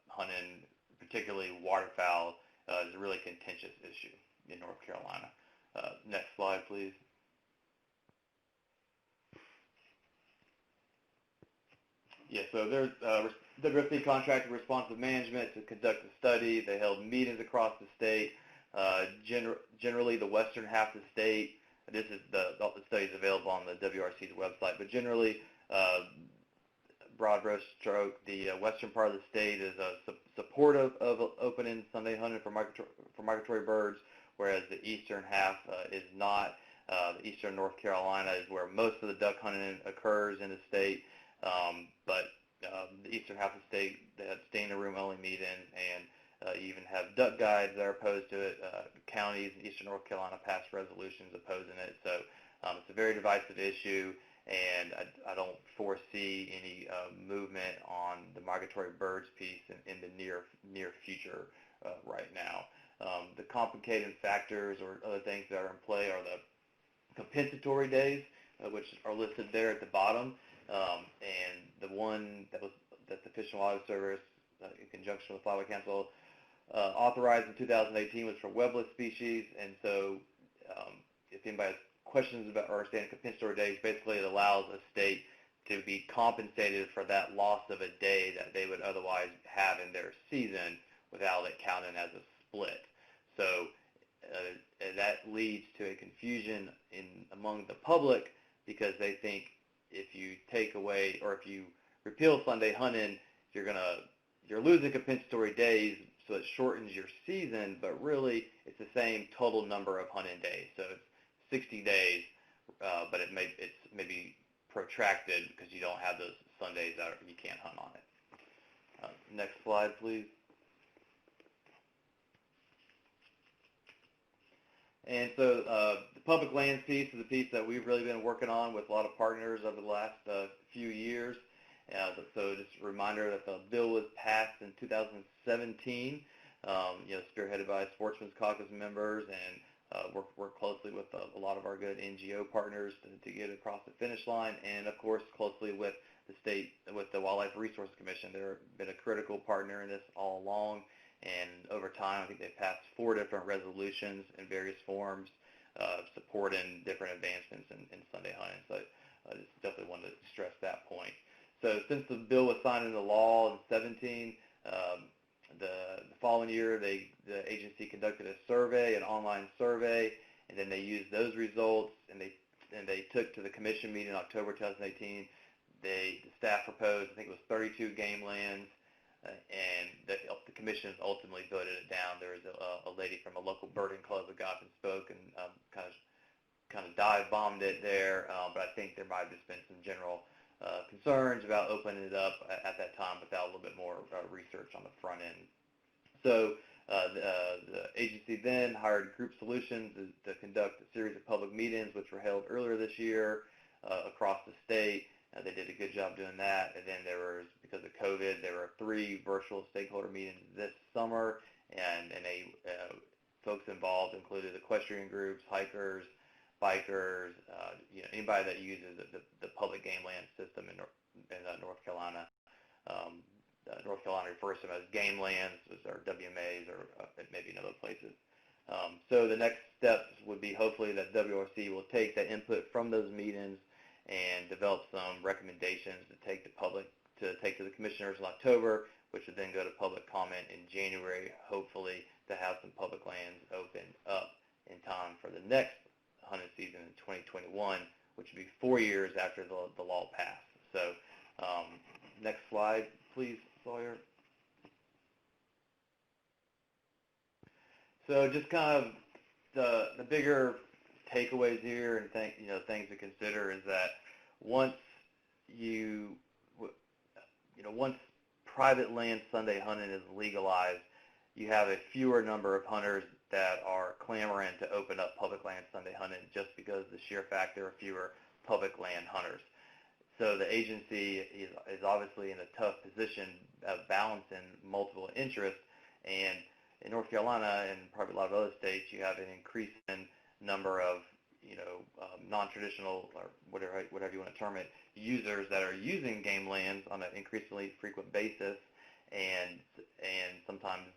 hunting, particularly waterfowl, is a really contentious issue in North Carolina. Next slide, please. Yeah, so there's WRC contracted responsive management to conduct a study. They held meetings across the state. Generally, the western half of the state, this is the study is available on the WRC's website, but generally, broad brush stroke, the western part of the state is supportive of opening Sunday hunting for migratory birds, whereas the eastern half is not. The eastern North Carolina is where most of the duck hunting occurs in the state, but the eastern half of the state, they have standing room only meetings, and you even have duck guides that are opposed to it. Counties in eastern North Carolina passed resolutions opposing it, so it's a very divisive issue. And I don't foresee any movement on the migratory birds piece in the near future right now. The complicating factors or other things that are in play are the compensatory days, which are listed there at the bottom, and the one that the Fish and Wildlife Service, in conjunction with Flower Council, authorized in 2018 was for webless species. And so, if anybody has questions about or understanding compensatory days, basically it allows a state to be compensated for that loss of a day that they would otherwise have in their season without it counting as a split. So that leads to a confusion among the public, because they think if you take away or if you repeal Sunday hunting, you're losing compensatory days, so it shortens your season, but really it's the same total number of hunting days. So it's 60 days, but it's maybe protracted because you don't have those Sundays that you can't hunt on it. Next slide, please. And so the public lands piece is a piece that we've really been working on with a lot of partners over the last few years. So just a reminder that the bill was passed in 2017, spearheaded by Sportsmans Caucus members, and work closely with a lot of our good NGO partners to get it across the finish line, and of course closely with the state, with the Wildlife Resources Commission. They've been a critical partner in this all along, and over time I think they've passed 4 different resolutions in various forms supporting different advancements in Sunday hunting. So I just definitely wanted to stress that point. So since the bill was signed into law in 2017, the following year, the agency conducted a survey, an online survey, and then they used those results, and they took to the commission meeting in October 2018. The staff proposed, I think it was 32 game lands, and the commission ultimately voted it down. There was a lady from a local birding club that got up and spoke and kind of dive bombed it there, but I think there might have just been some general concerns about opening it up at that time without a little bit more research on the front end. So The agency then hired Group Solutions to conduct a series of public meetings, which were held earlier this year across the state. They did a good job doing that. And then there was, because of COVID, there were 3 virtual stakeholder meetings this summer, and folks involved included equestrian groups, hikers, bikers, anybody that uses the public game land system in North Carolina. North Carolina refers to them as game lands, or WMAs, or maybe in other places. So the next steps would be hopefully that WRC will take that input from those meetings and develop some recommendations to take to the commissioners in October, which would then go to public comment in January, hopefully to have some public lands opened up in time for the next hunting season in 2021, which would be 4 years after the law passed. So next slide, please, Sawyer. So just kind of the bigger takeaways here and things to consider is that once once private land Sunday hunting is legalized, you have a fewer number of hunters that are clamoring to open up public land Sunday hunting just because the sheer fact there are fewer public land hunters. So the agency is obviously in a tough position of balancing multiple interests, and in North Carolina and probably a lot of other states, you have an increasing number of non-traditional, or whatever you want to term it, users that are using game lands on an increasingly frequent basis, and sometimes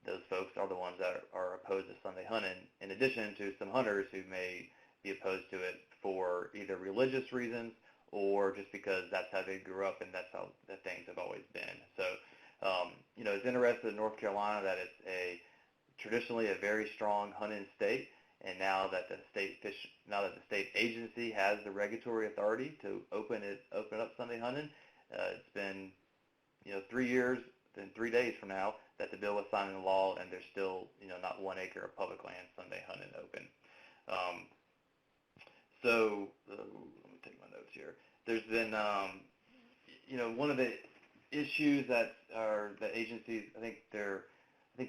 those folks are the ones that are opposed to Sunday hunting, in addition to some hunters who may be opposed to it for either religious reasons or just because that's how they grew up and that's how the things have always been. So, it's interesting in North Carolina that it's traditionally a very strong hunting state, and now that the state agency has the regulatory authority to open up Sunday hunting, it's been 3 years and 3 days from now that the bill was signed into law, and there's still not 1 acre of public land Sunday hunting open. So let me take my notes here. There's been one of the issues that are the agencies. I think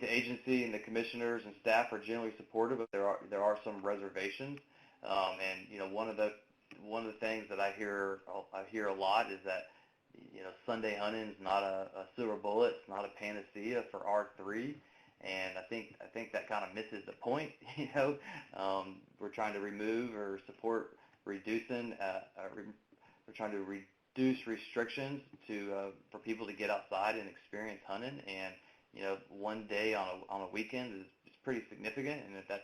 the agency and the commissioners and staff are generally supportive, but there are some reservations. And one of the things that I hear a lot is that Sunday hunting is not a silver bullet, it's not a panacea for R3, and I think that kind of misses the point. We're trying to remove or support reducing. We're trying to reduce restrictions for people to get outside and experience hunting, and 1 day on a weekend is pretty significant, and if that's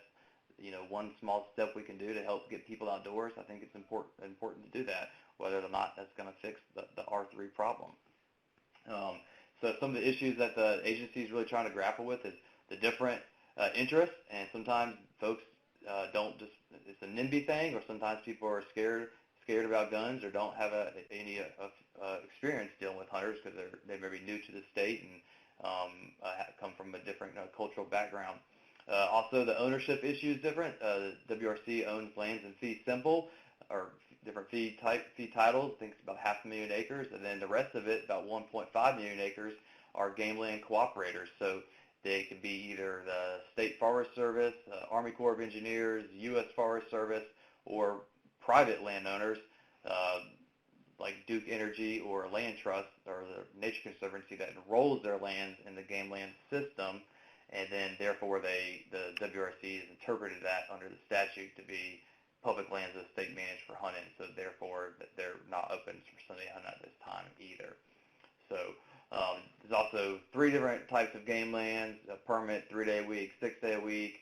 one small step we can do to help get people outdoors, I think it's important to do that, whether or not that's going to fix the R3 problem. So some of the issues that the agency is really trying to grapple with is the different interests, and sometimes folks it's a NIMBY thing, or sometimes people are scared about guns or don't have any experience dealing with hunters because they may be new to the state and come from a different cultural background. Also, the ownership issue is different. The WRC owns lands in fee simple, or different fee titles. I think it's about 500,000 acres, and then the rest of it, about 1.5 million acres, are game land cooperators. So they can be either the State Forest Service, Army Corps of Engineers, U.S. Forest Service, or private landowners like Duke Energy or Land Trust, or the Nature Conservancy, that enrolls their lands in the game land system, and then therefore the WRC has interpreted that under the statute to be public lands of the state managed for hunting, so therefore they're not open for Sunday hunting at this time either. So there's also 3 different types of game lands: a permit, 3-day a week, 6-day a week.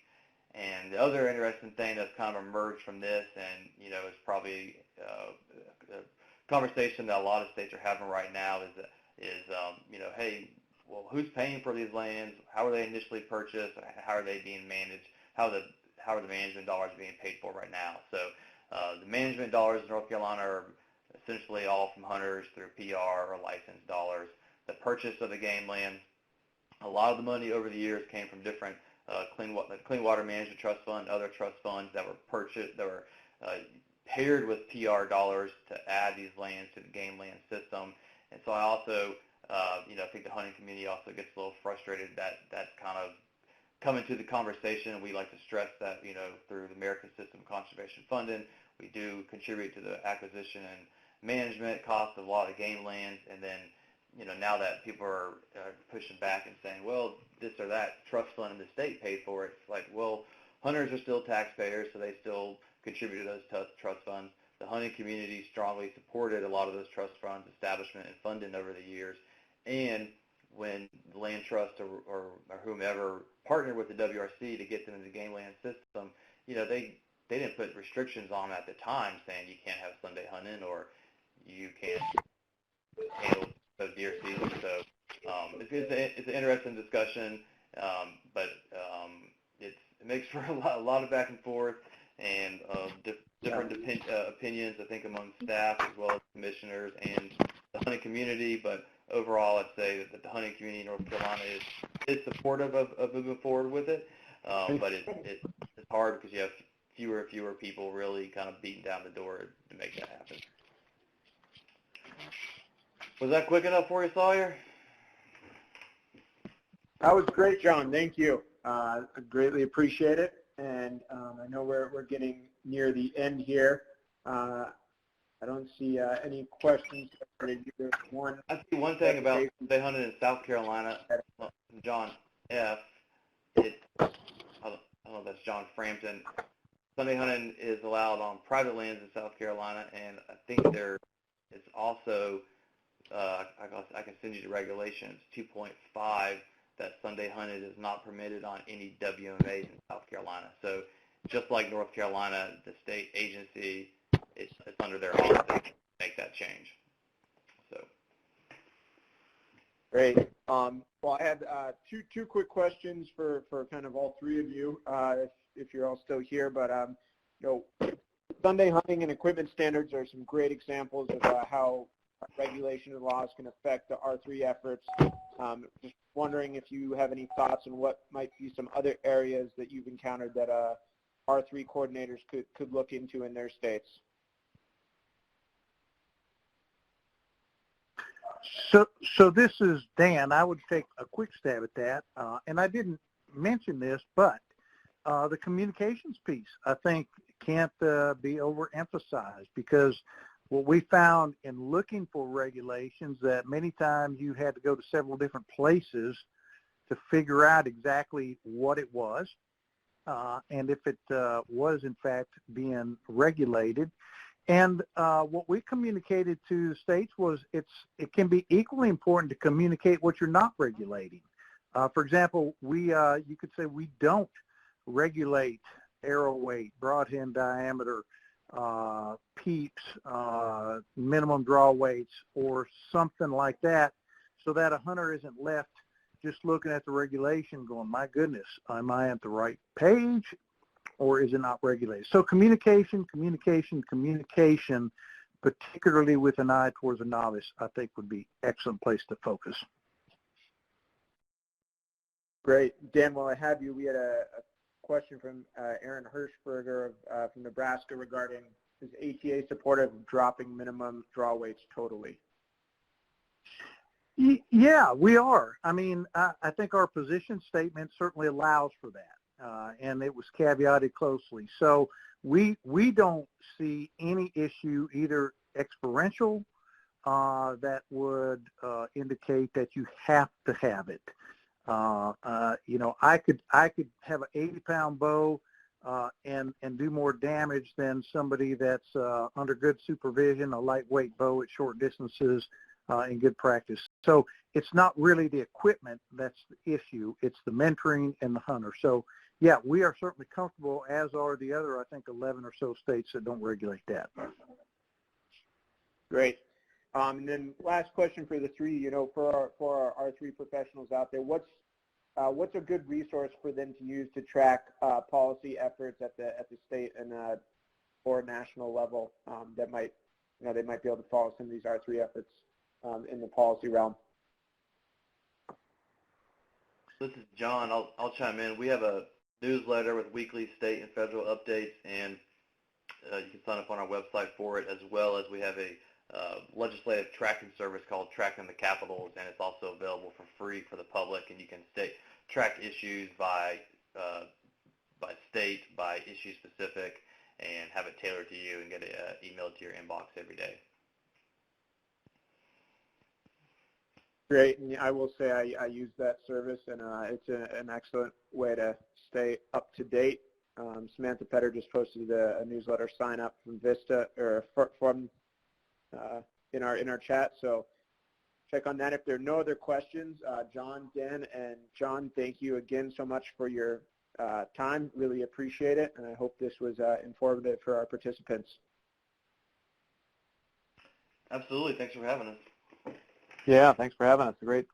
And the other interesting thing that's kind of emerged from this, and is probably a conversation that a lot of states are having right now, is hey, well, who's paying for these lands? How are they initially purchased? How are they being managed? How are the management dollars being paid for right now? So the management dollars in North Carolina are essentially all from hunters through PR or licensed dollars. The purchase of the game land, a lot of the money over the years came from different Clean Water Management Trust Fund, other trust funds that were purchased, that were paired with PR dollars to add these lands to the game land system. And so I also, I think the hunting community also gets a little frustrated that kind of come into the conversation, and we like to stress that, through the American System of Conservation Funding, we do contribute to the acquisition and management costs of a lot of game lands. And then, now that people are pushing back and saying, well, this or that trust fund in the state paid for it, it's like, well, hunters are still taxpayers, so they still contribute to those trust funds. The hunting community strongly supported a lot of those trust funds establishment and funding over the years. And when the land trust or whomever partnered with the WRC to get them into the game land system, they didn't put restrictions on them at the time saying you can't have Sunday hunting or you can't handle the deer season. So it's an interesting discussion, but it makes for a lot of back and forth and different opinions, I think, among staff as well as commissioners and the hunting community. But overall, I'd say that the hunting community in North Carolina is supportive of moving forward with it, but it's hard because you have fewer and fewer people really kind of beating down the door to make that happen. Was that quick enough for you, Sawyer? That was great, John. Thank you. I greatly appreciate it. And I know we're getting near the end here. I don't see any questions. I see one thing about Sunday hunting in South Carolina, John F. I don't know if that's John Frampton. Sunday hunting is allowed on private lands in South Carolina, and I think there is also, I can send you the regulations, 2.5, that Sunday hunting is not permitted on any WMAs in South Carolina. So just like North Carolina, the state agency, it's under their arm to make that change. So. Great. Well, I had two quick questions for kind of all three of you, if you're all still here. But Sunday hunting and equipment standards are some great examples of how regulation and laws can affect the R3 efforts. Just wondering if you have any thoughts on what might be some other areas that you've encountered that R3 coordinators could look into in their states. So this is Dan. I would take a quick stab at that. And I didn't mention this, but the communications piece, I think, can't be overemphasized, because what we found in looking for regulations that many times you had to go to several different places to figure out exactly what it was and if it was in fact being regulated. And what we communicated to states was it can be equally important to communicate what you're not regulating. For example, you could say we don't regulate arrow weight, broadhead diameter, peeps, minimum draw weights, or something like that, so that a hunter isn't left just looking at the regulation going, my goodness, am I at the right page, or is it not regulated? So communication, particularly with an eye towards a novice, I think would be an excellent place to focus. Great. Dan, while I have you, we had a question from Aaron Hirschberger from Nebraska regarding is ATA supportive of dropping minimum draw weights totally? Yeah, we are. I mean, I think our position statement certainly allows for that, and it was caveated closely. So we don't see any issue, either experiential that would indicate that you have to have it. I could have an 80-pound bow and do more damage than somebody that's under good supervision, a lightweight bow at short distances in good practice. So it's not really the equipment that's the issue. It's the mentoring and the hunter. So, yeah, we are certainly comfortable, as are the other, I think, 11 or so states that don't regulate that. Great. And then last question for the three, for our R3 professionals out there, what's a good resource for them to use to track policy efforts at the state and or national level that might, they might be able to follow some of these R3 efforts in the policy realm? This is John. I'll chime in. We have a newsletter with weekly state and federal updates, and you can sign up on our website for it, as well as we have a legislative tracking service called Tracking the Capitals, and it's also available for free for the public, and you can track issues by by state, by issue specific, and have it tailored to you and get it emailed to your inbox every day. Great, and I will say I use that service, and it's an excellent way to stay up to date. Samantha Petter just posted a newsletter sign up from Vista or from in our chat, so check on that. If there are no other questions, Jon, Dan, and John, thank you again so much for your time. Really appreciate it, and I hope this was informative for our participants. Absolutely. Thanks for having us. Yeah, thanks for having us. Great